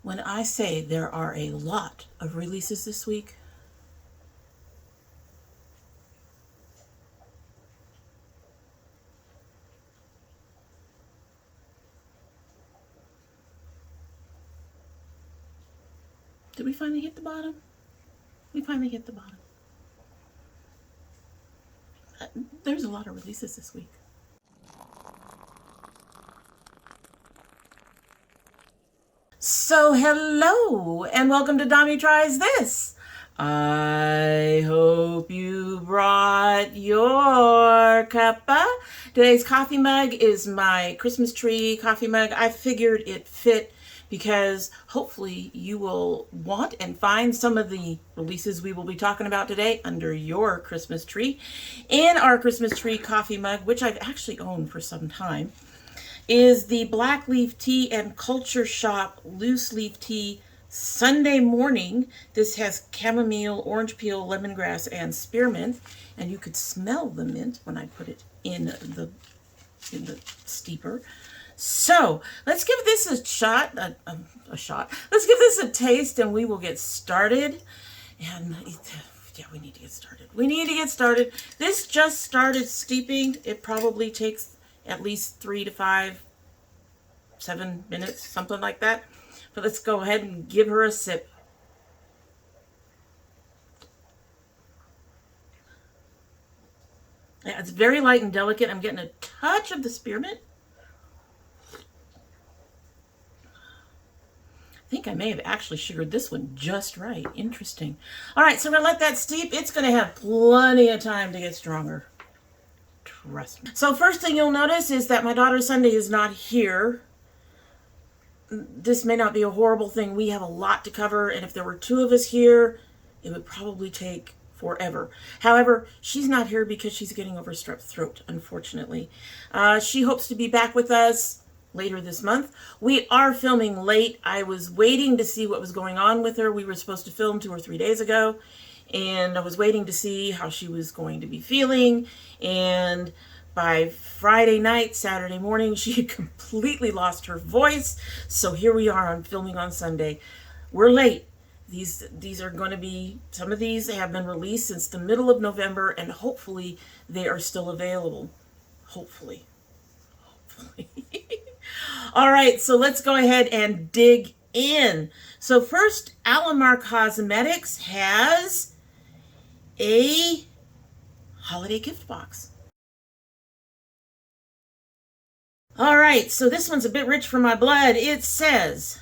When I say there are a lot of releases this week, did we finally hit the bottom? We finally hit the bottom. There's a lot of releases this week. So hello and welcome to Dommy Tries This. I hope you brought your cuppa. Today's coffee mug is my Christmas tree coffee mug. I figured it fit because hopefully you will want and find some of the releases we will be talking about today under your Christmas tree. In our Christmas tree coffee mug, which I've actually owned for some time, is the Black Leaf Tea and Culture Shop Loose Leaf Tea Sunday Morning. This has chamomile, orange peel, lemongrass, and spearmint, and you could smell the mint when I put it in the steeper. So let's give this a shot. Let's give this a taste, and we will get started. And yeah, we need to get started. We need to get started. This just started steeping. It probably takes at least 3 to 5, 7 minutes, something like that. But let's go ahead and give her a sip. Yeah, it's very light and delicate. I'm getting a touch of the spearmint. I think I may have actually sugared this one just right. Interesting. All right, so we're going to let that steep. It's going to have plenty of time to get stronger. Trust me. So first thing you'll notice is that my daughter Sunday is not here. This may not be a horrible thing. We have a lot to cover, and if there were 2 of us here, it would probably take forever. However, she's not here because she's getting over strep throat, unfortunately. She hopes to be back with us later this month. We are filming late. I was waiting to see what was going on with her. We were supposed to film 2 or 3 days ago, and I was waiting to see how she was going to be feeling. And by Friday night, Saturday morning, she had completely lost her voice. So here we are on filming on Sunday. We're late. These are going to be, some of these have been released since the middle of November, and hopefully they are still available. Hopefully. All right, so let's go ahead and dig in. So first, Alamar Cosmetics has a holiday gift box. All right, so this one's a bit rich for my blood. It says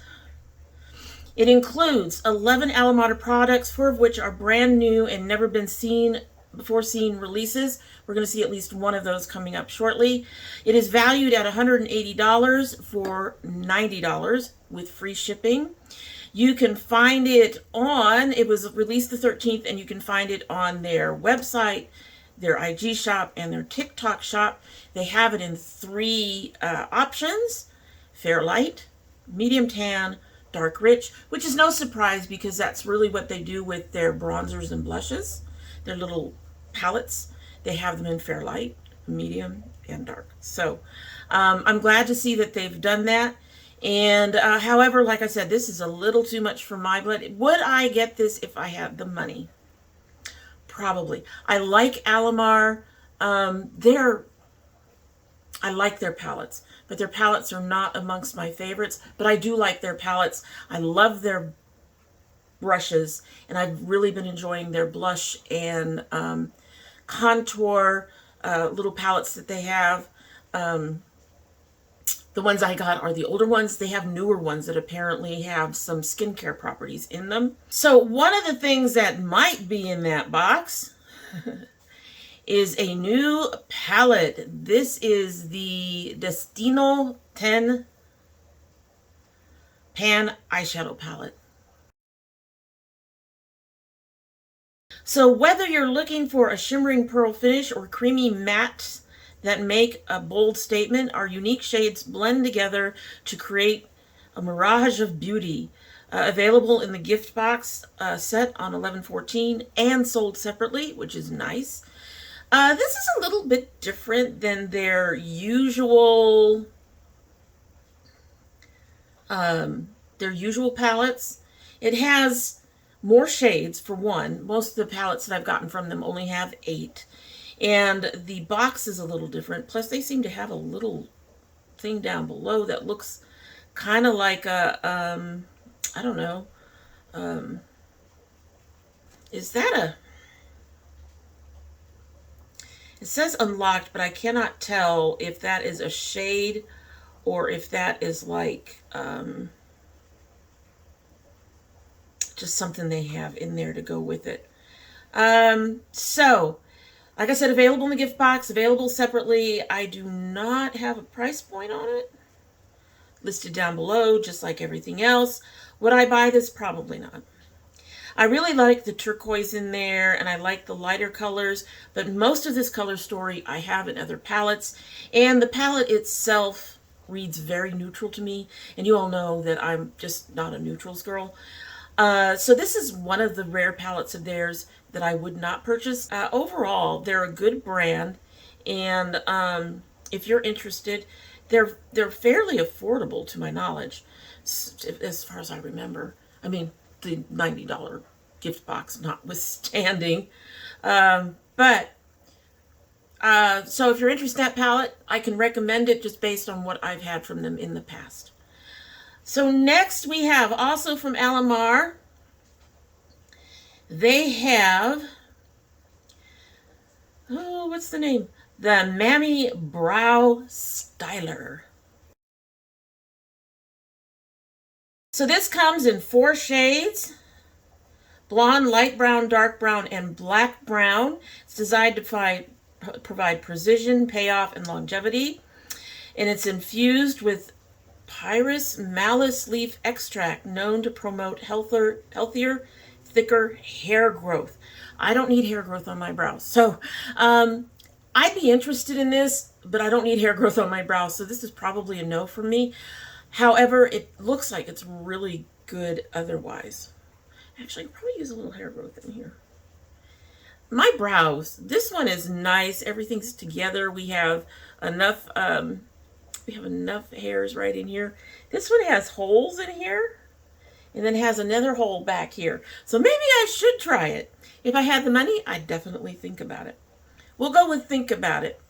it includes 11 Alamar products, 4 of which are brand new and never been seen releases. We're going to see at least one of those coming up shortly. It is valued at $180 for $90 with free shipping. You can find it it was released the 13th, and you can find it on their website, their IG shop, and their TikTok shop. They have it in 3 options: fair light, medium tan, dark rich, which is no surprise because that's really what they do with their bronzers and blushes. Their little palettes, they have them in fair light, medium, and dark. So I'm glad to see that they've done that. And however, like I said, this is a little too much for my blood. Would I get this if I had the money? Probably. I like Alamar. I like their palettes, but their palettes are not amongst my favorites. But I do like their palettes. I love their brushes, and I've really been enjoying their blush and contour little palettes that they have. The ones I got are the older ones. They have newer ones that apparently have some skincare properties in them. So one of the things that might be in that box is a new palette. This is the Destino 10 Pan eyeshadow palette. So whether you're looking for a shimmering pearl finish or creamy mattes that make a bold statement, our unique shades blend together to create a mirage of beauty. Available in the gift box set on 11/14 and sold separately, which is nice. This is a little bit different than their usual their usual palettes. It has more shades, for one. Most of the palettes that I've gotten from them only have 8. And the box is a little different. Plus, they seem to have a little thing down below that looks kind of like a, I don't know, is that a, it says unlocked, but I cannot tell if that is a shade or if that is like just something they have in there to go with it. So, like I said, available in the gift box, available separately. I do not have a price point on it. Listed down below, just like everything else. Would I buy this? Probably not. I really like the turquoise in there, and I like the lighter colors, but most of this color story I have in other palettes, and the palette itself reads very neutral to me, and you all know that I'm just not a neutrals girl. So this is one of the rare palettes of theirs that I would not purchase. Overall, they're a good brand, and if you're interested, they're fairly affordable to my knowledge, as far as I remember. I mean, the $90 gift box notwithstanding. So if you're interested in that palette, I can recommend it just based on what I've had from them in the past. So next we have, also from Alamar, they have, oh, what's the name? The Mammy Brow Styler. So this comes in 4 shades: blonde, light brown, dark brown, and black brown. It's designed to provide precision, payoff, and longevity. And it's infused with Pyrus malice leaf extract, known to promote healthier, thicker hair growth. I don't need hair growth on my brows. So I'd be interested in this, but I don't need hair growth on my brows. So this is probably a no for me. However, it looks like it's really good otherwise. Actually, I'll probably use a little hair growth in here. My brows, this one is nice. Everything's together. We have enough hairs right in here. This one has holes in here, and then has another hole back here. So maybe I should try it. If I had the money, I'd definitely think about it. We'll go with think about it.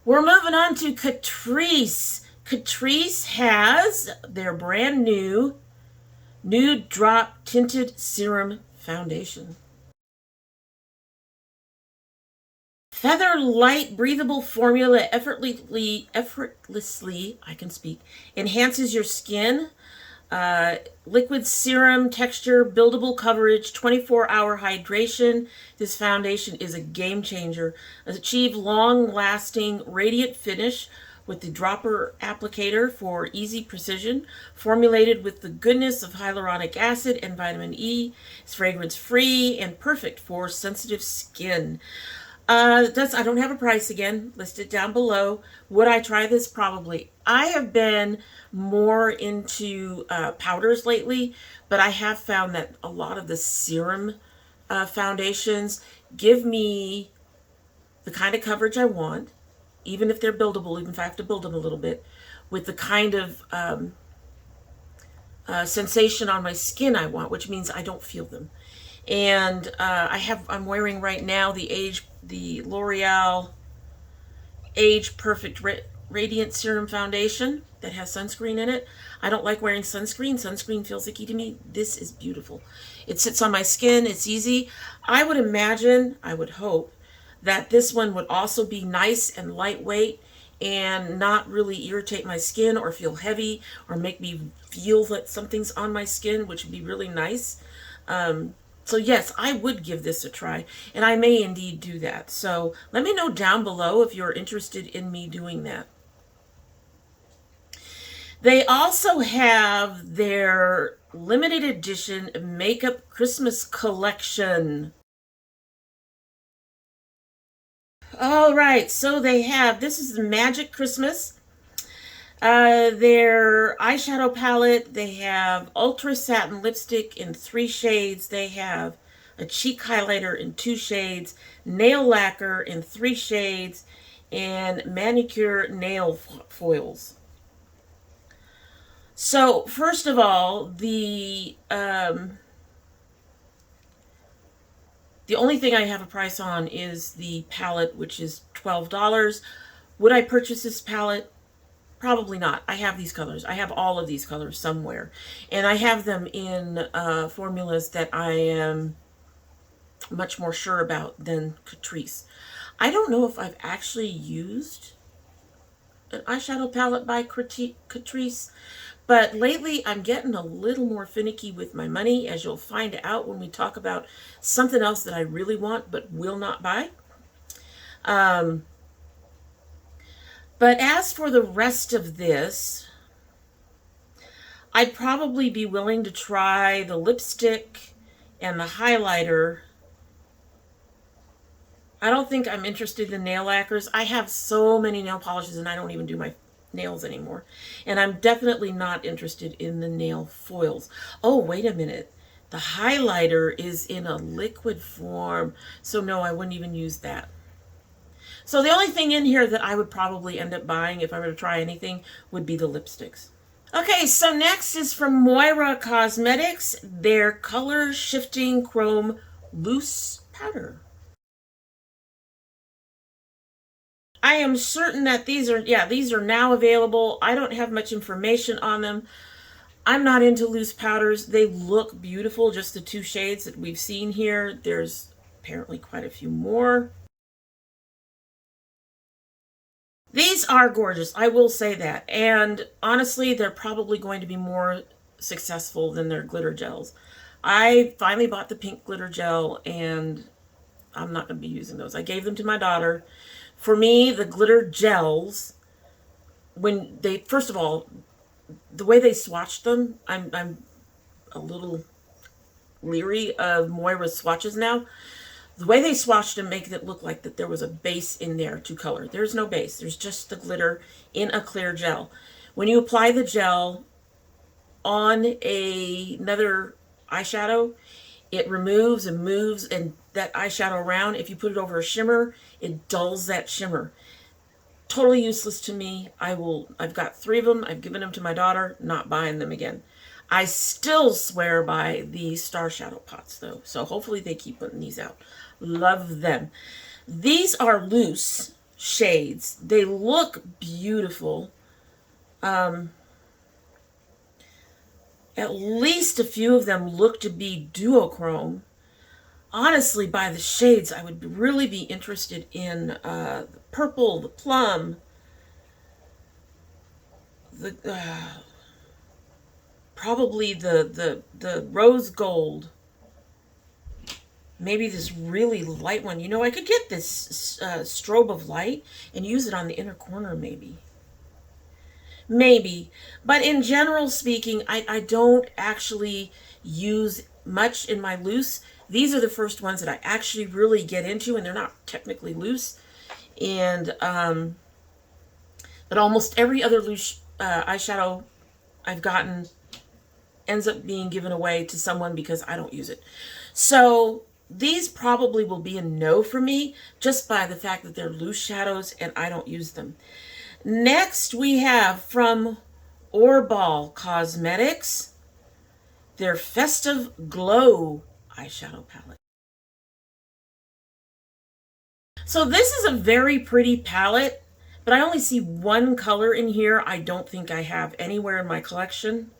We're moving on to Catrice. Catrice has their brand new Nude Drop Tinted Serum Foundation. Feather Light breathable formula effortlessly, I can speak, enhances your skin. Liquid serum texture, buildable coverage, 24-hour hydration. This foundation is a game changer. Achieve long-lasting, radiant finish with the dropper applicator for easy precision. Formulated with the goodness of hyaluronic acid and vitamin E. It's fragrance-free and perfect for sensitive skin. I don't have a price again, listed down below. Would I try this? Probably. I have been more into powders lately, but I have found that a lot of the serum foundations give me the kind of coverage I want, even if they're buildable, even if I have to build them a little bit, with the kind of sensation on my skin I want, which means I don't feel them. And I'm wearing right now the L'Oreal Age Perfect Radiant Serum Foundation that has sunscreen in it. I don't like wearing sunscreen. Sunscreen feels icky to me. This is beautiful. It sits on my skin. It's easy. I would imagine, I would hope, that this one would also be nice and lightweight and not really irritate my skin or feel heavy or make me feel that something's on my skin, which would be really nice. So yes, I would give this a try, and I may indeed do that. So let me know down below if you're interested in me doing that. They also have their limited edition makeup Christmas collection. All right, so they have, this is the Magic Christmas. Their eyeshadow palette, they have Ultra Satin Lipstick in 3 shades. They have a cheek highlighter in 2 shades, nail lacquer in 3 shades, and manicure nail foils. So first of all, the only thing I have a price on is the palette, which is $12. Would I purchase this palette? Probably not. I have these colors. I have all of these colors somewhere. And I have them in formulas that I am much more sure about than Catrice. I don't know if I've actually used an eyeshadow palette by Catrice, but lately I'm getting a little more finicky with my money, as you'll find out when we talk about something else that I really want but will not buy. Um, but as for the rest of this, I'd probably be willing to try the lipstick and the highlighter. I don't think I'm interested in nail lacquers. I have so many nail polishes and I don't even do my nails anymore. And I'm definitely not interested in the nail foils. Oh, wait a minute. The highlighter is in a liquid form. So no, I wouldn't even use that. So the only thing in here that I would probably end up buying if I were to try anything would be the lipsticks. Okay, so next is from Moira Cosmetics, their Color Shifting Chrome Loose Powder. I am certain that these are now available. I don't have much information on them. I'm not into loose powders. They look beautiful, just the two shades that we've seen here. There's apparently quite a few more. These are gorgeous, I will say that. And honestly, they're probably going to be more successful than their glitter gels. I finally bought the pink glitter gel and I'm not going to be using those. I gave them to my daughter. For me, the glitter gels, when they, first of all, the way they swatched them, I'm a little leery of Moira's swatches now. The way they swatched them make it look like that there was a base in there to color. There's no base. There's just the glitter in a clear gel. When you apply the gel on another eyeshadow, it removes and moves and that eyeshadow around. If you put it over a shimmer, it dulls that shimmer. Totally useless to me. I've got 3 of them. I've given them to my daughter. Not buying them again. I still swear by the Star Shadow pots though. So hopefully they keep putting these out. Love them. These are loose shades. They look beautiful. At least a few of them look to be duochrome. Honestly, by the shades, I would really be interested in the purple, the plum, the probably the rose gold. Maybe this really light one. You know, I could get this strobe of light and use it on the inner corner, maybe. Maybe. But in general speaking, I don't actually use much in my loose. These are the first ones that I actually really get into, and they're not technically loose. And but almost every other loose eyeshadow I've gotten ends up being given away to someone because I don't use it. So these probably will be a no for me just by the fact that they're loose shadows and I don't use them. Next we have from Orball Cosmetics their Festive Glow eyeshadow palette. So this is a very pretty palette, but I only see one color in here I don't think I have anywhere in my collection.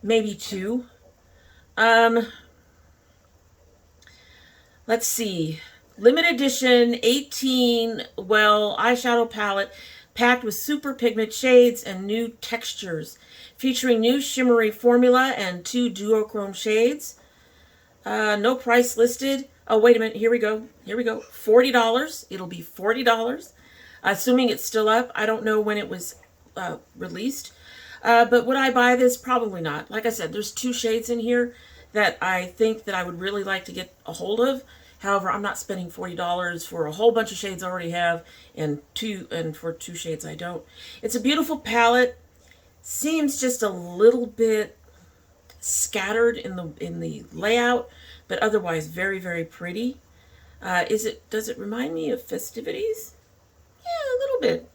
Maybe 2. Let's see. Limited edition 18 well eyeshadow palette packed with super pigment shades and new textures, featuring new shimmery formula and 2 duochrome shades. No price listed. Oh, wait a minute. Here we go. $40. It'll be $40. Assuming it's still up. I don't know when it was released. But would I buy this? Probably not. Like I said, there's 2 shades in here that I think that I would really like to get a hold of. However, I'm not spending $40 for a whole bunch of shades I already have, and for 2 shades I don't. It's a beautiful palette. Seems just a little bit scattered in the layout, but otherwise very, very pretty. Does it remind me of Festivities? Yeah, a little bit.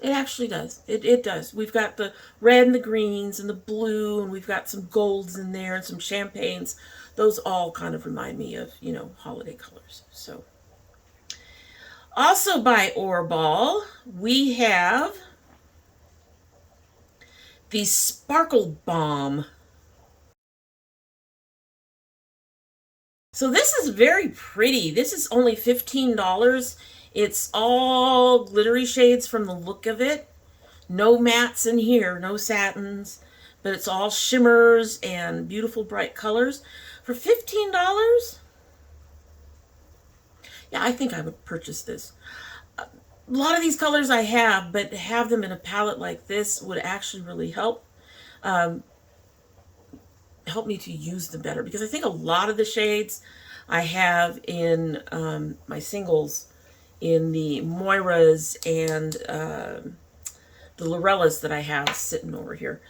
It actually does. It does. We've got the red and the greens and the blue, and we've got some golds in there and some champagnes. Those all kind of remind me of, holiday colors. So, also by Orball, we have the Sparkle Bomb. So this is very pretty. This is only $15. It's all glittery shades from the look of it. No mattes in here, no satins, but it's all shimmers and beautiful bright colors. For $15? Yeah, I think I would purchase this. A lot of these colors I have, but to have them in a palette like this would actually really help me to use them better, because I think a lot of the shades I have in my singles, in the Moiras and the Lorellas that I have sitting over here.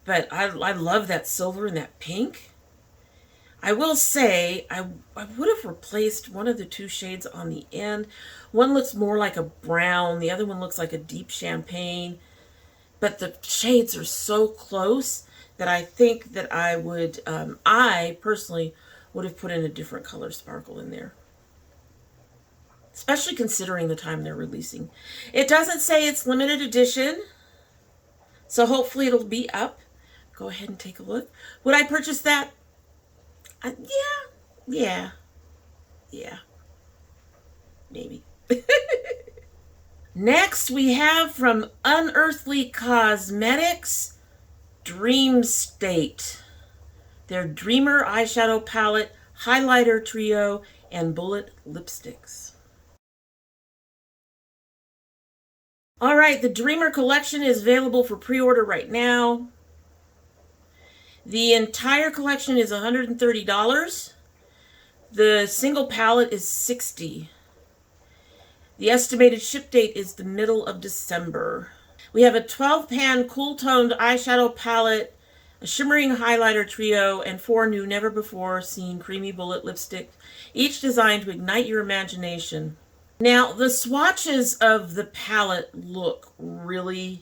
But I love that silver and that pink. I will say I would have replaced one of the two shades on the end. One looks more like a brown. The other one looks like a deep champagne. But the shades are so close that I think that I personally would have put in a different color sparkle in there. Especially considering the time they're releasing. It doesn't say it's limited edition, so hopefully it'll be up. Go ahead and take a look. Would I purchase that? Yeah, maybe. Next, we have from Unearthly Cosmetics, Dream State. Their Dreamer eyeshadow palette, highlighter trio, and bullet lipsticks. All right, the Dreamer collection is available for pre-order right now. The entire collection is $130. The single palette is $60. The estimated ship date is the middle of December. We have a 12-pan cool-toned eyeshadow palette, a shimmering highlighter trio, and 4 new never-before-seen creamy bullet lipstick, each designed to ignite your imagination. Now, the swatches of the palette the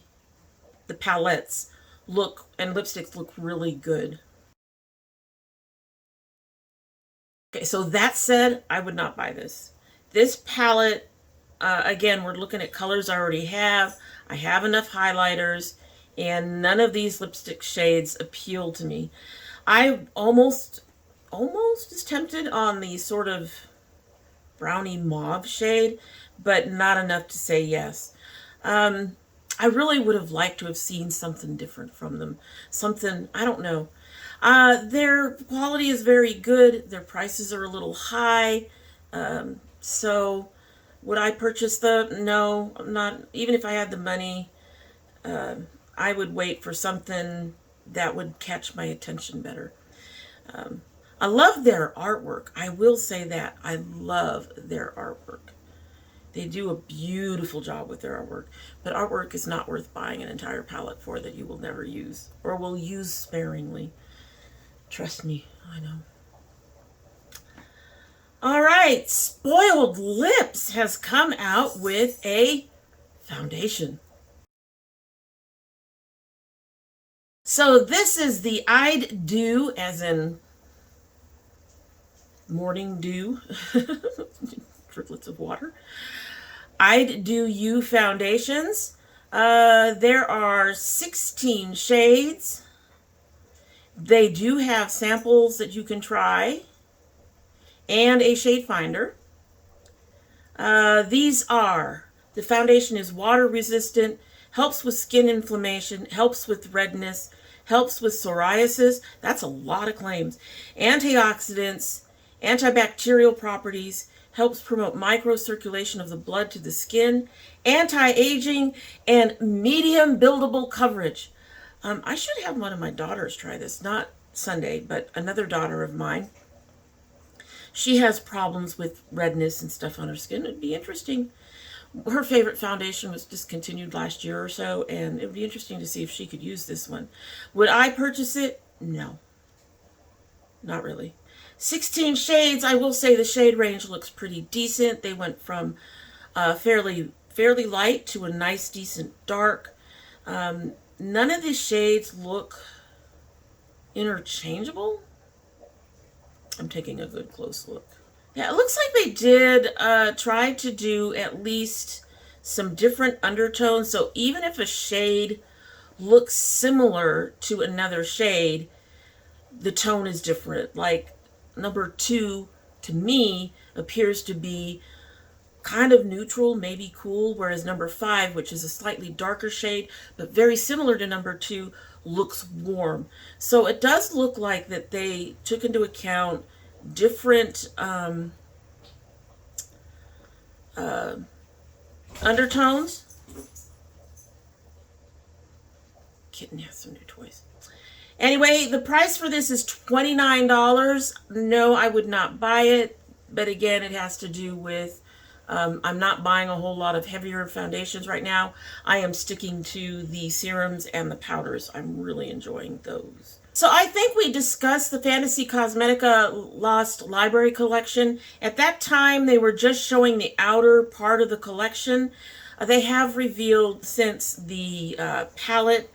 palettes look, and lipsticks look really good. Okay, so that said, I would not buy this. This palette, again, we're looking at colors I already have. I have enough highlighters, and none of these lipstick shades appeal to me. I almost is tempted on the sort of brownie mauve shade, but not enough to say yes. I really would have liked to have seen something different from them. Something, I don't know. Their quality is very good. Their prices are a little high. So would I purchase them? No, not. Even if I had the money, I would wait for something that would catch my attention better. I love their artwork. I will say that. I love their artwork. They do a beautiful job with their artwork. But artwork is not worth buying an entire palette for that you will never use, or will use sparingly. Trust me, I know. All right, Spoiled Lips has come out with a foundation. So this is the I'd Do, as in morning dew, driplets of water. I'd Do You foundations. There are 16 shades. They do have samples that you can try and a shade finder. The foundation is water resistant, helps with skin inflammation, helps with redness, helps with psoriasis. That's a lot of claims. Antioxidants, antibacterial properties, helps promote microcirculation of the blood to the skin, anti-aging, and medium buildable coverage. I should have one of my daughters try this, not Sunday, but another daughter of mine. She has problems with redness and stuff on her skin. It'd be interesting. Her favorite foundation was discontinued last year or so, and it would be interesting to see if she could use this one. Would I purchase it? No. Not really. 16 shades. I will say the shade range looks pretty decent. They went from fairly fairly light to a nice, decent dark. None of these shades look interchangeable. I'm taking a good close look. Yeah, it looks like they did try to do at least some different undertones. So even if a shade looks similar to another shade, the tone is different. Like number 2, to me, appears to be kind of neutral, maybe cool, whereas number 5, which is a slightly darker shade, but very similar to number 2, looks warm. So it does look like that they took into account different undertones. Kitten has some new toys. Anyway, the price for this is $29. No, I would not buy it. But again, it has to do with I'm not buying a whole lot of heavier foundations right now. I am sticking to the serums and the powders. I'm really enjoying those. So I think we discussed the Fantasy Cosmetica Lost Library collection. At that time, they were just showing the outer part of the collection. They have revealed since the palette.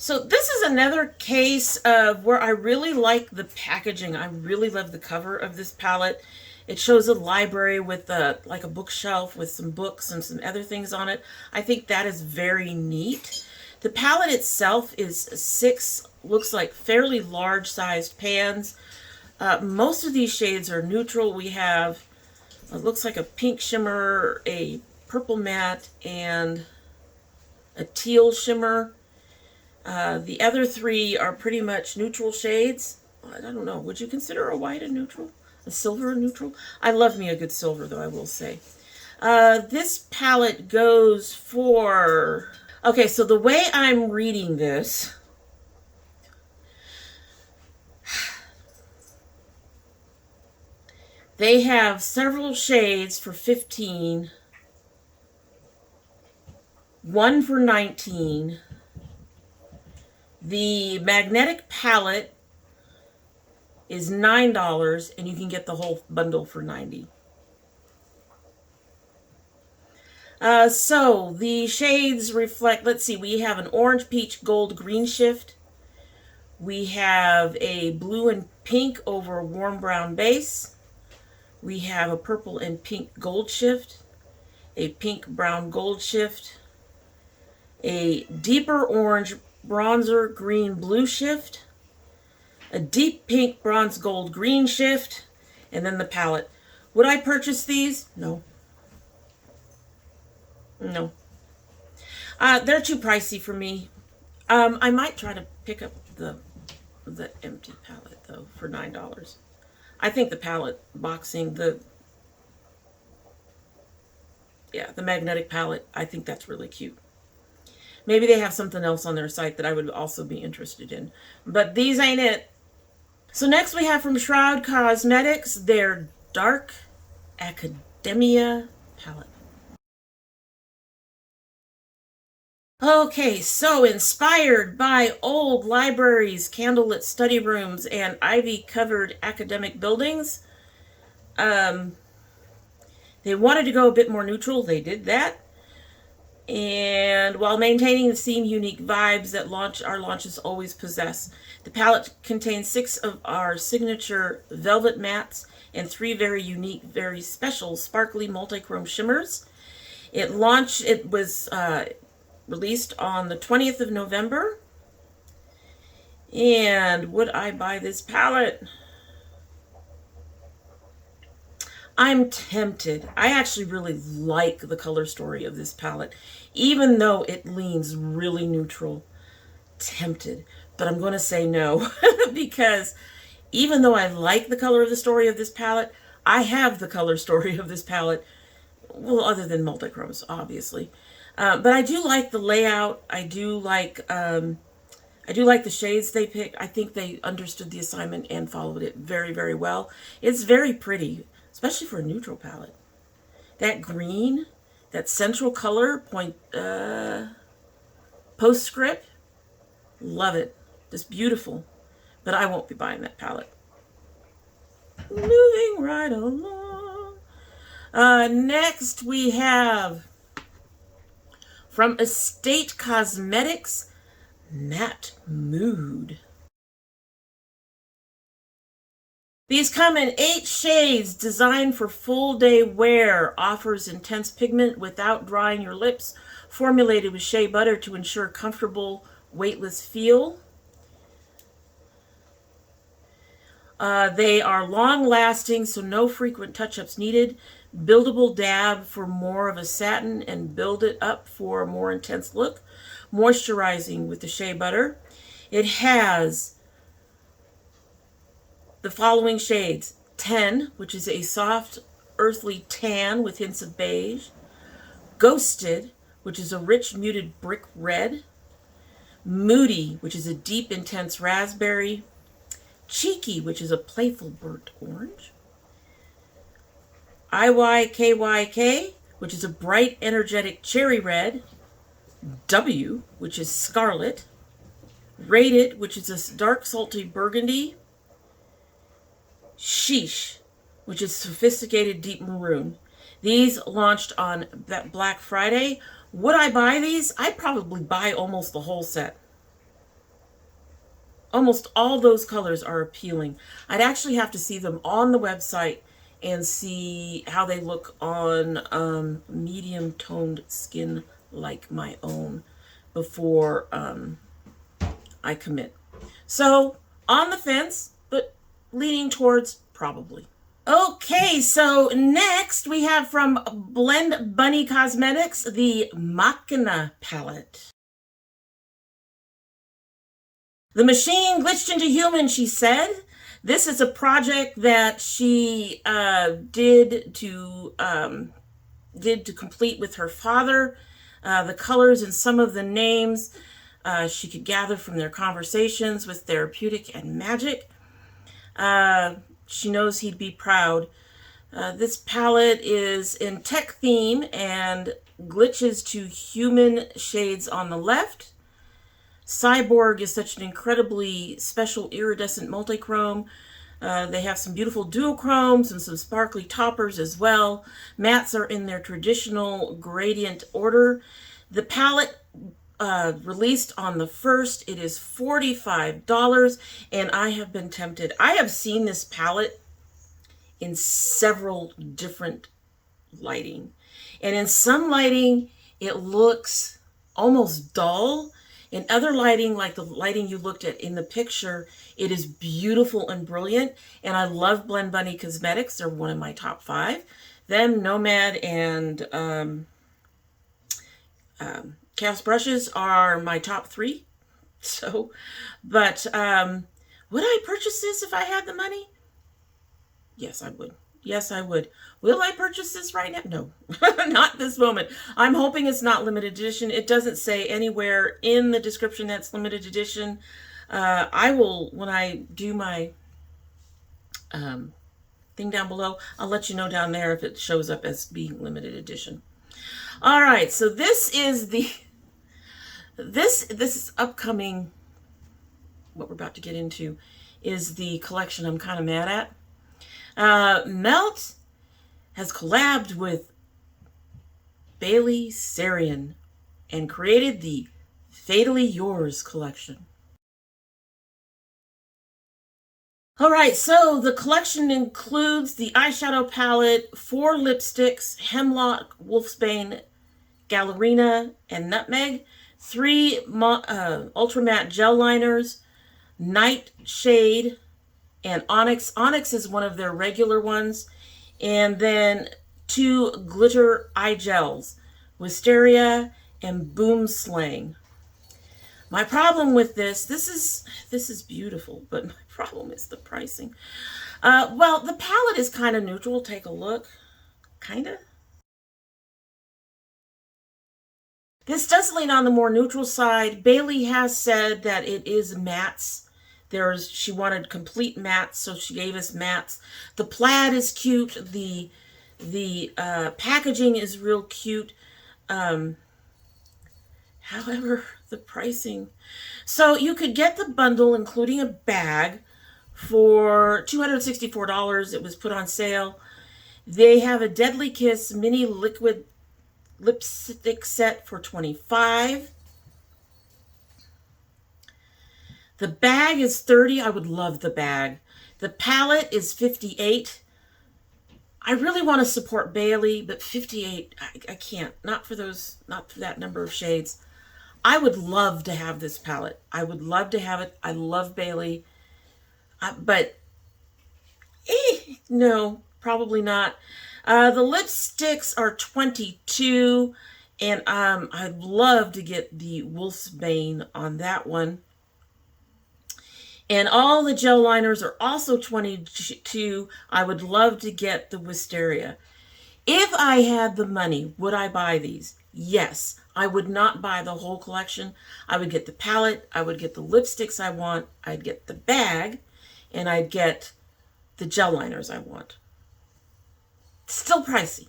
So this is another case of where I really like the packaging. I really love the cover of this palette. It shows a library with like a bookshelf with some books and some other things on it. I think that is very neat. The palette itself is 6, looks like fairly large sized pans. Most of these shades are neutral. We have, it looks like a pink shimmer, a purple matte, and a teal shimmer. The other 3 are pretty much neutral shades. I don't know. Would you consider a white a neutral? A silver a neutral? I love me a good silver, though, I will say. This palette goes for... Okay, so the way I'm reading this... They have several shades for $15. 1 for $19. The magnetic palette is $9, and you can get the whole bundle for $90. So the shades reflect, let's see, we have an orange, peach, gold, green shift. We have a blue and pink over a warm brown base. We have a purple and pink gold shift, a pink, brown, gold shift, a deeper orange, bronzer, green, blue shift, a deep pink, bronze, gold, green shift, and then the palette. Would I purchase these? No. No. They're too pricey for me. I might try to pick up the empty palette, though, for $9. I think the palette boxing, the magnetic palette, I think that's really cute. Maybe they have something else on their site that I would also be interested in. But these ain't it. So next we have from Shroud Cosmetics, their Dark Academia palette. Okay, so inspired by old libraries, candlelit study rooms, and ivy-covered academic buildings, they wanted to go a bit more neutral. They did that. And while maintaining the same unique vibes that our launches always possess. The palette contains 6 of our signature velvet mattes and 3 very unique, very special sparkly multi-chrome shimmers. It was released on the 20th of November. And would I buy this palette? I'm tempted. I actually really like the color story of this palette, even though it leans really neutral. Tempted. But I'm going to say no, because even though I like the color of the story of this palette, I have the color story of this palette, well, other than multichromes, obviously. But I do like the layout. I do like the shades they picked. I think they understood the assignment and followed it very, very well. It's very pretty, especially for a neutral palette. That green, that central color, postscript, love it. Just beautiful. But I won't be buying that palette. Moving right along. Next we have from Estate Cosmetics, Matte Mood. These come in 8 shades, designed for full day wear, offers intense pigment without drying your lips, formulated with shea butter to ensure comfortable, weightless feel. They are long lasting, so no frequent touch-ups needed. Buildable dab for more of a satin and build it up for a more intense look. Moisturizing with the shea butter. It has the following shades: 10, which is a soft, earthly tan with hints of beige; Ghosted, which is a rich, muted brick red; Moody, which is a deep, intense raspberry; Cheeky, which is a playful burnt orange; IYKYK, which is a bright, energetic cherry red; W, which is scarlet; Rated, which is a dark, salty burgundy; Sheesh, which is sophisticated deep maroon. These launched on Black Friday. Would I buy these? I'd probably buy almost the whole set. Almost all those colors are appealing. I'd actually have to see them on the website and see how they look on medium toned skin like my own before I commit. So, on the fence, but leaning towards probably. Okay, so next we have from Blend Bunny Cosmetics, the Machina palette. The machine glitched into human, she said. This is a project that she did to complete with her father. The colors and some of the names she could gather from their conversations with Therapeutic and Magic. She knows he'd be proud. This palette is in tech theme and glitches to human shades on the left. Cyborg is such an incredibly special iridescent multichrome. They have some beautiful duochromes and some sparkly toppers as well. Mattes are in their traditional gradient order. The palette released on the 1st. It is $45, and I have been tempted. I have seen this palette in several different lighting. And in some lighting, it looks almost dull. In other lighting, like the lighting you looked at in the picture, it is beautiful and brilliant. And I love Blend Bunny Cosmetics. They're one of my top 5. Them, Nomad, and Chaos Brushes are my top 3. So, but would I purchase this if I had the money? Yes, I would. Yes, I would. Will I purchase this right now? No, not this moment. I'm hoping it's not limited edition. It doesn't say anywhere in the description that's limited edition. I will, when I do my thing down below, I'll let you know down there if it shows up as being limited edition. All right, so this is the this is upcoming. What we're about to get into is the collection I'm kind of mad at. Melt has collabed with Bailey Sarian and created the Fatally Yours collection. All right, so the collection includes the eyeshadow palette, 4 lipsticks, Hemlock, Wolfsbane, Gallerina, and Nutmeg, 3 ultra matte gel liners, Nightshade, and Onyx. Onyx is one of their regular ones. And then 2 glitter eye gels, Wisteria and Boom Slang. My problem with this is beautiful, but my problem is the pricing. Well, the palette is kind of neutral. Take a look. Kind of. This does lean on the more neutral side. Bailey has said that it is mattes. She wanted complete mattes, so she gave us mattes. The plaid is cute. The packaging is real cute. However, the pricing. So you could get the bundle, including a bag, for $264. It was put on sale. They have a Deadly Kiss mini liquid lipstick set for $25. The bag is $30. I would love the bag. The palette is $58. I really want to support Bailey, but $58, I can't. Not for that number of shades. I would love to have this palette. I would love to have it. I love Bailey. But no, probably not. The lipsticks are $22, and I'd love to get the Wolfsbane on that one. And all the gel liners are also $22. I would love to get the Wisteria. If I had the money, would I buy these? Yes. I would not buy the whole collection. I would get the palette. I would get the lipsticks I want. I'd get the bag. And I'd get the gel liners I want. Still pricey.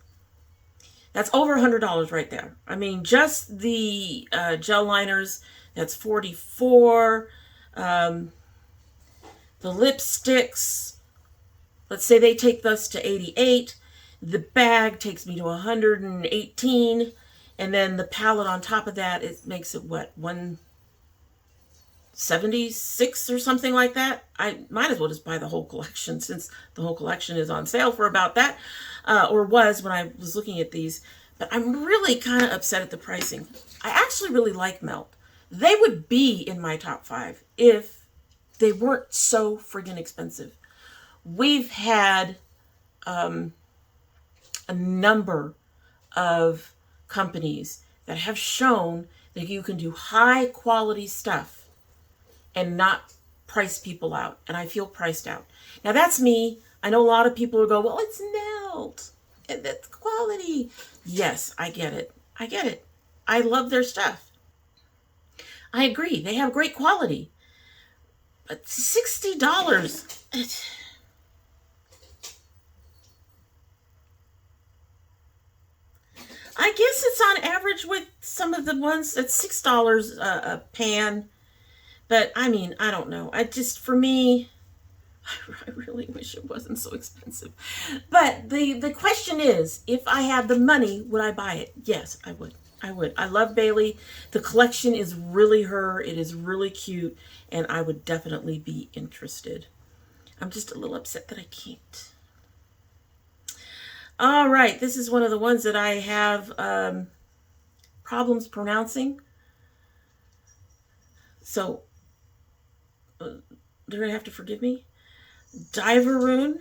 That's over $100 right there. I mean, just the gel liners, that's $44. The lipsticks, let's say they take this to $88. The bag takes me to $118. And then the palette on top of that, it makes it what, $176 or something like that? I might as well just buy the whole collection, since the whole collection is on sale for about that, or was when I was looking at these. But I'm really kind of upset at the pricing. I actually really like Melt. They would be in my top 5 if they weren't so friggin' expensive. We've had a number of companies that have shown that you can do high quality stuff and not price people out. And I feel priced out. Now that's me. I know a lot of people will go, well, it's Melt and that's quality. Yes, I get it. I get it. I love their stuff. I agree. They have great quality. But $60, I guess it's on average with some of the ones at $6 a pan. But I mean, I don't know. For me, I really wish it wasn't so expensive. But the question is, if I had the money, would I buy it? Yes, I would. I would. I love Bailey. The collection is really her. It is really cute. And I would definitely be interested. I'm just a little upset that I can't. All right. This is one of the ones that I have problems pronouncing. So they're going to have to forgive me. Diveroon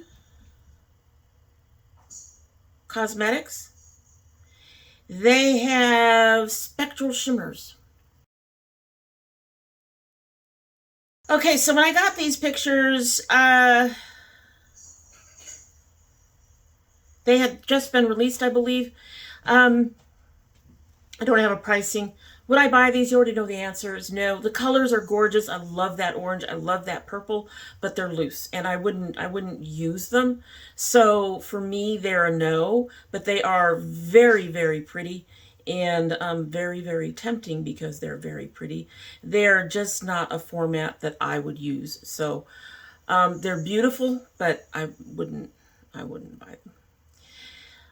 Cosmetics. They have spectral shimmers. Okay, so when I got these pictures, they had just been released, I believe. I don't have a pricing. Would I buy these? You already know the answer is no. The colors are gorgeous. I love that orange. I love that purple, but they're loose and I wouldn't use them. So for me, they're a no, but they are very, very pretty and very, very tempting because they're very pretty. They're just not a format that I would use. So they're beautiful, but I wouldn't buy them.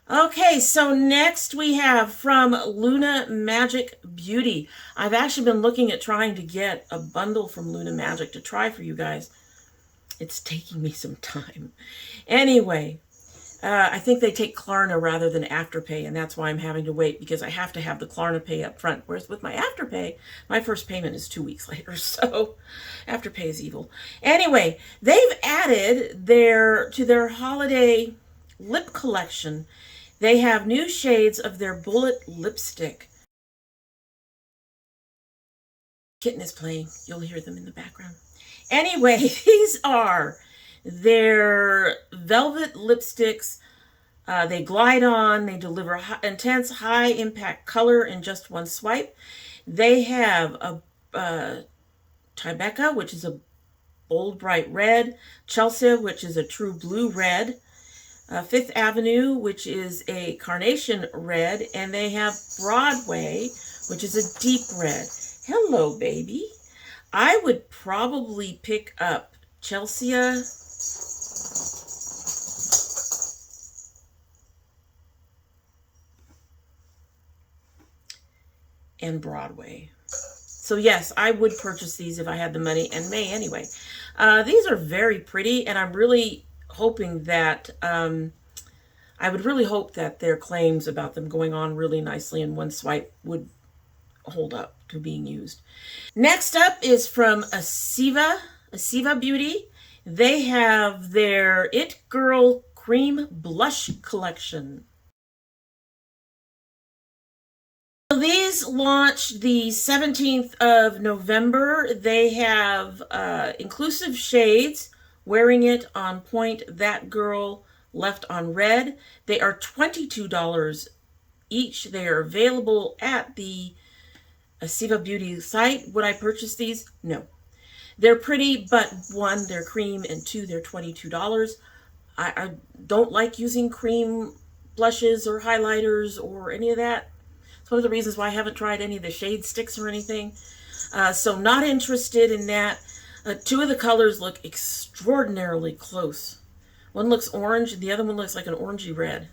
Okay, so next we have from Luna Magic Beauty. I've actually been looking at trying to get a bundle from Luna Magic to try for you guys. It's taking me some time. Anyway, I think they take Klarna rather than Afterpay, and that's why I'm having to wait, because I have to have the Klarna Pay up front. Whereas with my Afterpay, my first payment is 2 weeks later, so Afterpay is evil. Anyway, they've added to their holiday lip collection. They have new shades of their Bullet lipstick. Kitten is playing. You'll hear them in the background. Anyway, these are their velvet lipsticks. They glide on. They deliver intense, high-impact color in just one swipe. They have a Tribeca, which is a bold, bright red. Chelsea, which is a true blue red. Fifth Avenue, which is a carnation red, and they have Broadway, which is a deep red. Hello, baby. I would probably pick up Chelsea and Broadway. So yes, I would purchase these if I had the money, and may anyway. These are very pretty, and I'm really hoping that, I would really hope that their claims about them going on really nicely in one swipe would hold up to being used. Next up is from Asiva Beauty. They have their It Girl Cream Blush Collection. So these launched the 17th of November. They have inclusive shades, Wearing It, On Point, That Girl, Left on Red. They are $22 each. They are available at the Asiva Beauty site. Would I purchase these? No. They're pretty, but one, they're cream, and two, they're $22. I don't like using cream blushes or highlighters or any of that. It's one of the reasons why I haven't tried any of the shade sticks or anything. So not interested in that. Two of the colors look extraordinarily close. One looks orange, and the other one looks like an orangey red.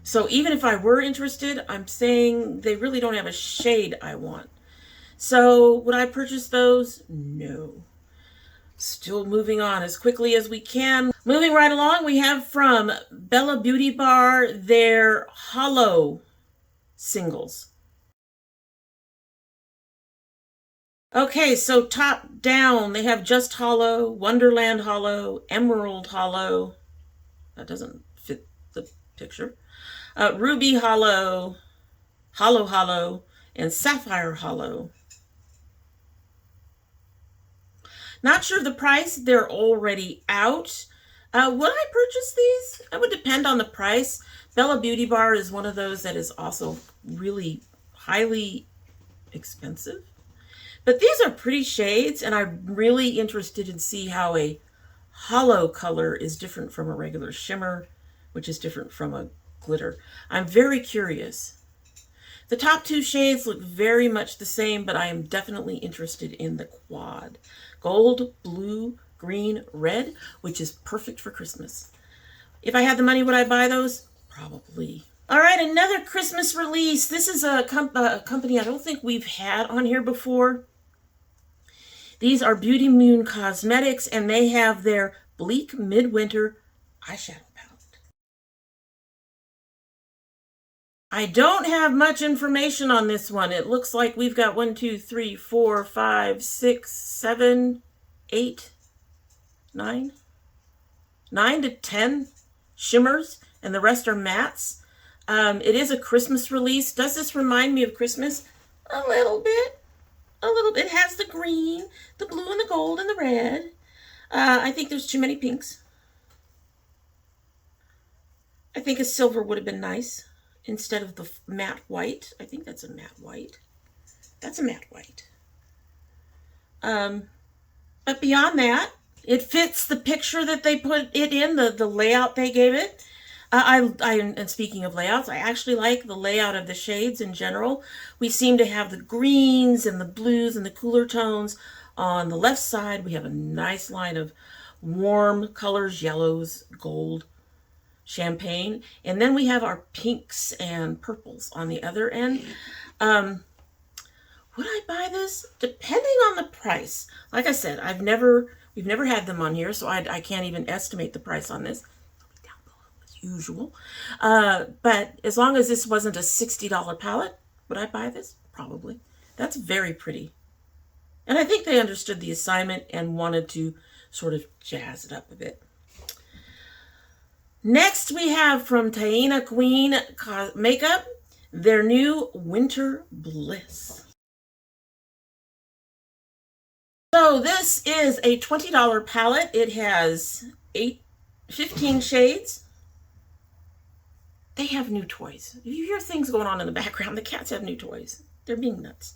So even if I were interested, I'm saying they really don't have a shade I want. So would I purchase those? No. Still moving on as quickly as we can. Moving right along, we have from Bella Beauty Bar their Hollow singles. Okay, so top down, they have Just Hollow, Wonderland Hollow, Emerald Hollow. That doesn't fit the picture. Ruby Hollow, Hollow Hollow, and Sapphire Hollow. Not sure the price. They're already out. Would I purchase these? It would depend on the price. Bella Beauty Bar is one of those that is also really highly expensive. But these are pretty shades, and I'm really interested in see how a hollow color is different from a regular shimmer, which is different from a glitter. I'm very curious. The top two shades look very much the same, but I am definitely interested in the quad. Gold, blue, green, red, which is perfect for Christmas. If I had the money, would I buy those? Probably. All right, another Christmas release. This is a company I don't think we've had on here before. These are Beauty Moon Cosmetics, and they have their Bleak Midwinter eyeshadow palette. I don't have much information on this one. It looks like we've got 1, 2, 3, 4, 5, 6, 7, 8, 9 to 10 shimmers, and the rest are mattes. It is a Christmas release. Does this remind me of Christmas? A little bit. A little bit. It has the green, the blue, and the gold, and the red. I think there's too many pinks. I think a silver would have been nice instead of the matte white. I think that's a matte white. That's a matte white. But beyond that, it fits the picture that they put it in, the layout they gave it. And speaking of layouts, I actually like the layout of the shades in general. We seem to have the greens and the blues and the cooler tones. On the left side, we have a nice line of warm colors, yellows, gold, champagne. And then we have our pinks and purples on the other end. Would I buy this? Depending on the price. Like I said, we've never had them on here, so I can't even estimate the price on this. Usual. But as long as this wasn't a $60 palette, would I buy this? Probably. That's very pretty. And I think they understood the assignment and wanted to sort of jazz it up a bit. Next, we have from Taina Queen Makeup, their new Winter Bliss. So this is a $20 palette. It has 15 shades. They have new toys. You hear things going on in the background. The cats have new toys. They're being nuts.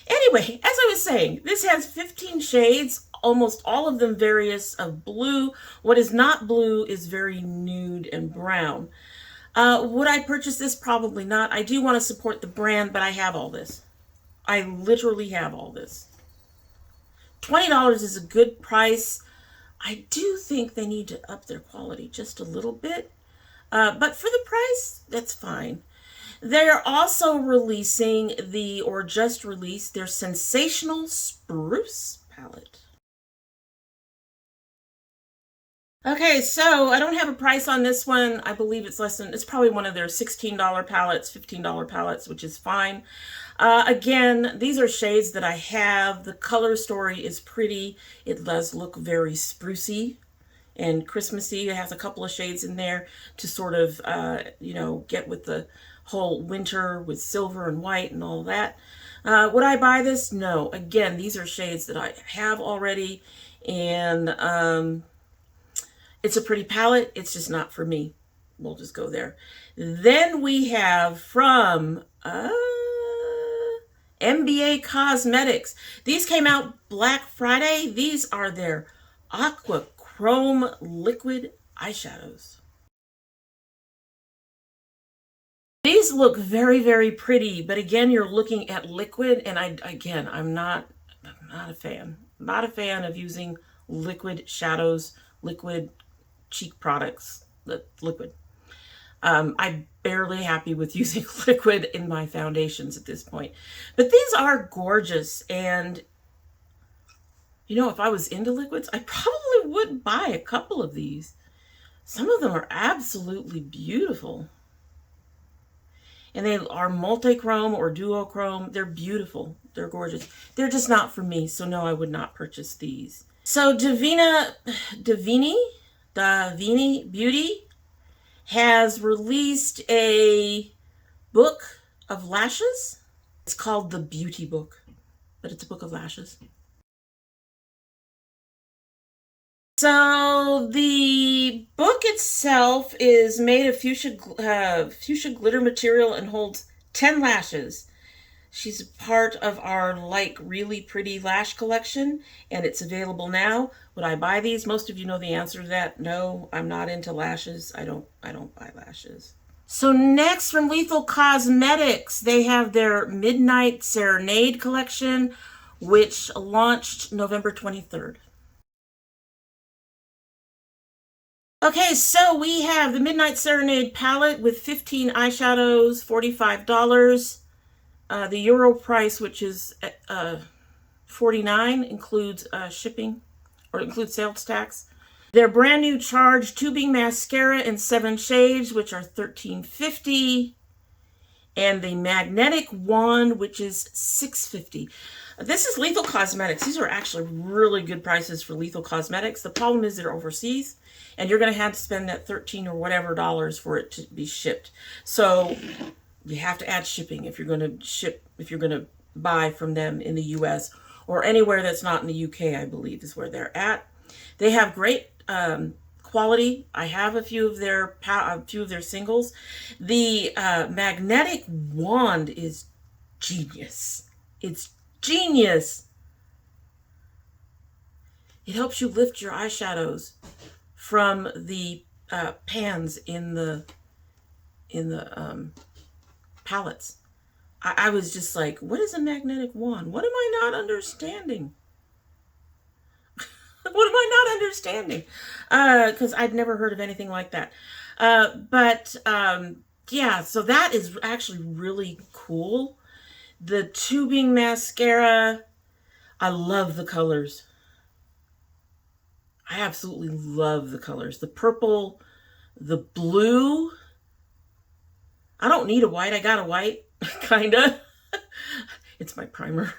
Anyway, as I was saying, this has 15 shades, almost all of them various of blue. What is not blue is very nude and brown. Would I purchase this? Probably not. I do want to support the brand, but I have all this. I literally have all this. $20 is a good price. I do think they need to up their quality just a little bit. But for the price, that's fine. They're also releasing or just released their Sensational Spruce palette. Okay, so I don't have a price on this one. I believe it's probably one of their $16 palettes, $15 palettes, which is fine. Again, these are shades that I have. The color story is pretty. It does look very sprucey and Christmassy. It has a couple of shades in there to sort of, get with the whole winter with silver and white and all that. Would I buy this? No. Again, these are shades that I have already, and it's a pretty palette. It's just not for me. We'll just go there. Then we have from MBA Cosmetics. These came out Black Friday. These are their Aqua Chrome Liquid Eyeshadows. These look very, very pretty, but again, you're looking at liquid, and I'm not a fan. Not a fan of using liquid shadows, liquid cheek products, liquid. I'm barely happy with using liquid in my foundations at this point. But these are gorgeous, and if I was into liquids, I probably would buy a couple of these. Some of them are absolutely beautiful. And they are multi-chrome or duochrome. They're beautiful. They're gorgeous. They're just not for me, so no, I would not purchase these. So Davini Beauty has released a book of lashes. It's called the Beauty Book, but it's a book of lashes. So the book itself is made of fuchsia glitter material and holds 10 lashes. She's a part of our really pretty lash collection, and it's available now. Would I buy these? Most of you know the answer to that. No, I'm not into lashes. I don't buy lashes. So next from Lethal Cosmetics, they have their Midnight Serenade collection, which launched November 23rd. Okay, so we have the Midnight Serenade palette with 15 eyeshadows, $45. The Euro price, which is $49, includes shipping, or includes sales tax. Their brand new Charge Tubing Mascara in 7 shades, which are $13.50. And the Magnetic Wand, which is $6.50. This is Lethal Cosmetics. These are actually really good prices for Lethal Cosmetics. The problem is they're overseas, and you're going to have to spend that $13 or whatever for it to be shipped. So you have to add shipping if you're going to buy from them in the US or anywhere that's not in the UK, I believe is where they're at. They have great quality. I have a few of their singles. The Magnetic Wand is genius. It's genius. It helps you lift your eyeshadows from the pans in the palettes. I was just like, what is a magnetic wand? What am I not understanding? What am I not understanding? Because I'd never heard of anything like that. Yeah, so that is actually really cool. The tubing mascara, I love the colors. I absolutely love the colors. The purple, the blue. I don't need a white. I got a white, kind of. It's my primer.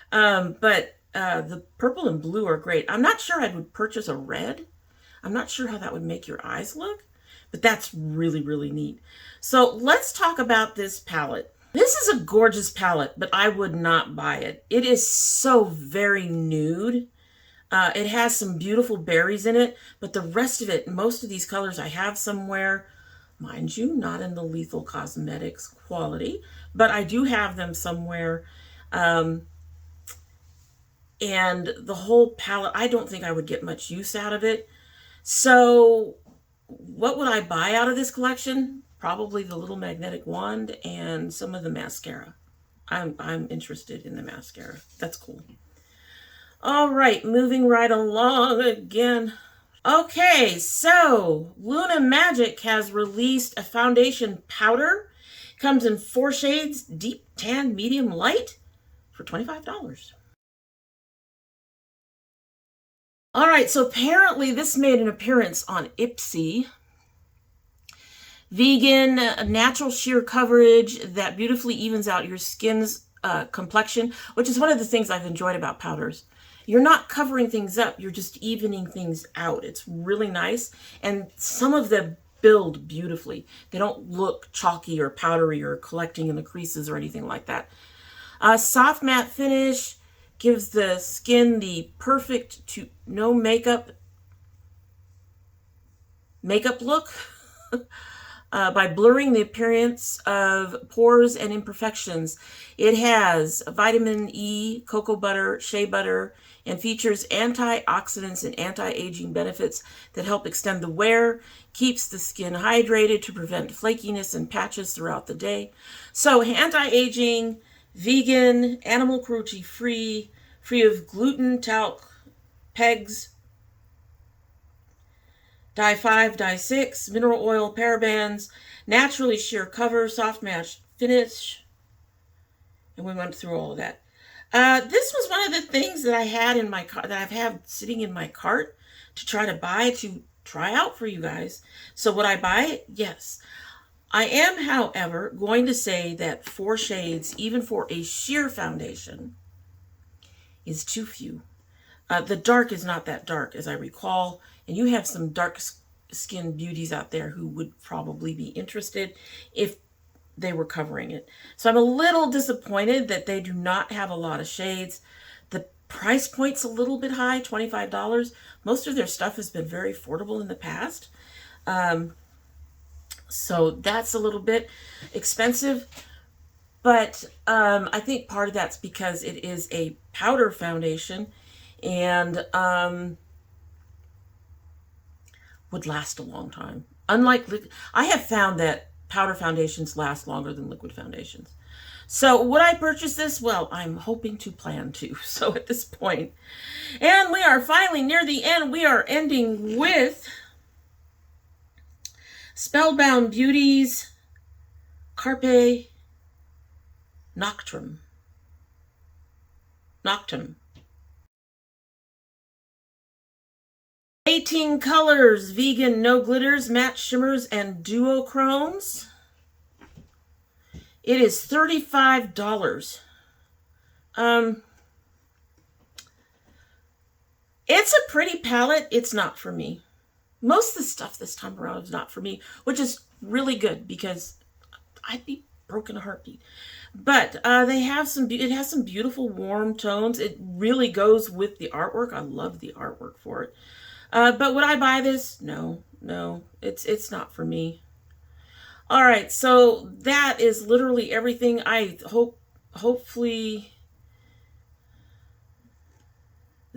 But the purple and blue are great. I'm not sure I would purchase a red. I'm not sure how that would make your eyes look, but that's really, really neat. So let's talk about this palette. This is a gorgeous palette, but I would not buy it. It is so very nude. It has some beautiful berries in it, but the rest of it, most of these colors I have somewhere, mind you, not in the Lethal Cosmetics quality, but I do have them somewhere. And the whole palette, I don't think I would get much use out of it. So what would I buy out of this collection? Probably the little magnetic wand and some of the mascara. I'm interested in the mascara. That's cool. All right, moving right along again. Okay, so Luna Magic has released a foundation powder Comes in 4 shades, deep, tan, medium, light, for $25. All right, so apparently this made an appearance on Ipsy. Vegan, natural sheer coverage that beautifully evens out your skin's complexion, which is one of the things I've enjoyed about powders. You're not covering things up, you're just evening things out. It's really nice, and some of them build beautifully. They don't look chalky or powdery or collecting in the creases or anything like that. Soft matte finish gives the skin the perfect to no makeup look. By blurring the appearance of pores and imperfections. It has vitamin E, cocoa butter, shea butter, and features antioxidants and anti-aging benefits that help extend the wear, keeps the skin hydrated to prevent flakiness and patches throughout the day. So anti-aging, vegan, animal cruelty free, free of gluten, talc, pegs, dye 5, dye 6, mineral oil, parabens, naturally sheer cover, soft matte finish. And we went through all of that. This was one of the things that I had in my cart, that I've had sitting in my cart to try to buy, to try out for you guys. So would I buy it? Yes. I am, however, going to say that 4 shades, even for a sheer foundation, is too few. The dark is not that dark, as I recall, and you have some dark skinned beauties out there who would probably be interested if they were covering it. So I'm a little disappointed that they do not have a lot of shades. The price point's a little bit high, $25. Most of their stuff has been very affordable in the past. So that's a little bit expensive. But I think part of that's because it is a powder foundation and would last a long time. Unlike, I have found that powder foundations last longer than liquid foundations. So would I purchase this? Well, I'm hoping to plan to. So at this point, and we are finally near the end. We are ending with Spellbound Beauties Carpe Noctum. 18 colors, vegan, no glitters, matte shimmers, and duochromes. It is $35. It's a pretty palette. It's not for me. Most of the stuff this time around is not for me, which is really good because I'd be broken a heartbeat. But they have it has some beautiful warm tones. It really goes with the artwork. I love the artwork for it. But would I buy this? No, it's not for me. All right, so that is literally everything. I hopefully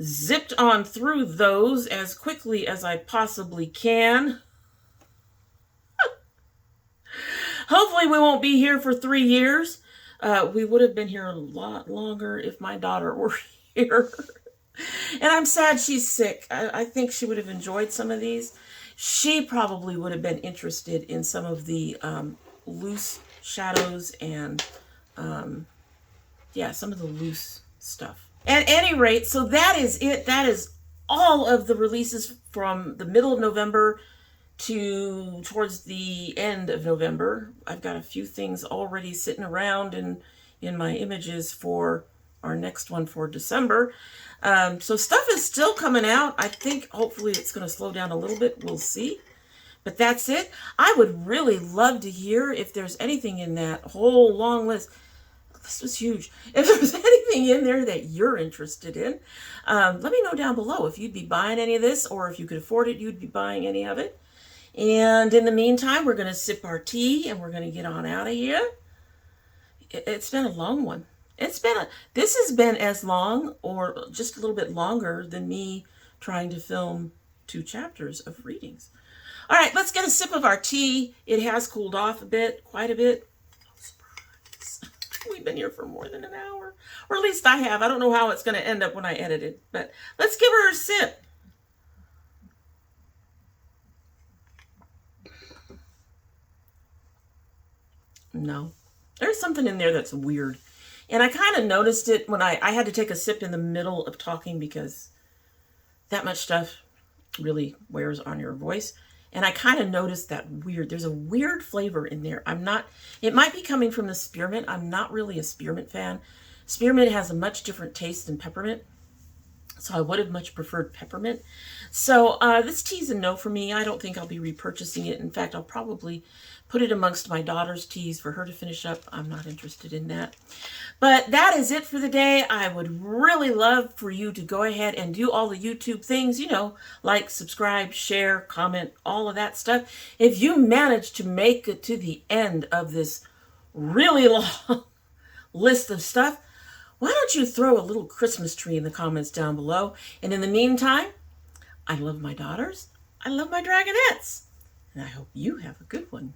zipped on through those as quickly as I possibly can. Hopefully we won't be here for 3 years. We would have been here a lot longer if my daughter were here. And I'm sad she's sick. I think she would have enjoyed some of these. She probably would have been interested in some of the loose shadows and, yeah, some of the loose stuff. At any rate, so that is it. That is all of the releases from the middle of November to towards the end of November. I've got a few things already sitting around in my images for our next one for December. So stuff is still coming out. I think hopefully it's going to slow down a little bit. We'll see. But that's it. I would really love to hear if there's anything in that whole long list. This was huge. If there's anything in there that you're interested in, let me know down below if you'd be buying any of this, or if you could afford it, you'd be buying any of it. And in the meantime, we're going to sip our tea and we're going to get on out of here. It's been a long one. This has been as long or just a little bit longer than me trying to film 2 chapters of readings. All right, let's get a sip of our tea. It has cooled off a bit, quite a bit. No surprise. We've been here for more than an hour, or at least I have. I don't know how it's going to end up when I edit it, but let's give her a sip. No. There's something in there that's weird. And I kind of noticed it when I had to take a sip in the middle of talking because that much stuff really wears on your voice. And I kind of noticed that there's a weird flavor in there. It might be coming from the spearmint. I'm not really a spearmint fan. Spearmint has a much different taste than peppermint. So I would have much preferred peppermint. So this tea's a no for me. I don't think I'll be repurchasing it. In fact, I'll probably put it amongst my daughter's teas for her to finish up. I'm not interested in that. But that is it for the day. I would really love for you to go ahead and do all the YouTube things, like subscribe, share, comment, all of that stuff. If you manage to make it to the end of this really long list of stuff, why don't you throw a little Christmas tree in the comments down below? And in the meantime, I love my daughters. I love my dragonettes. And I hope you have a good one.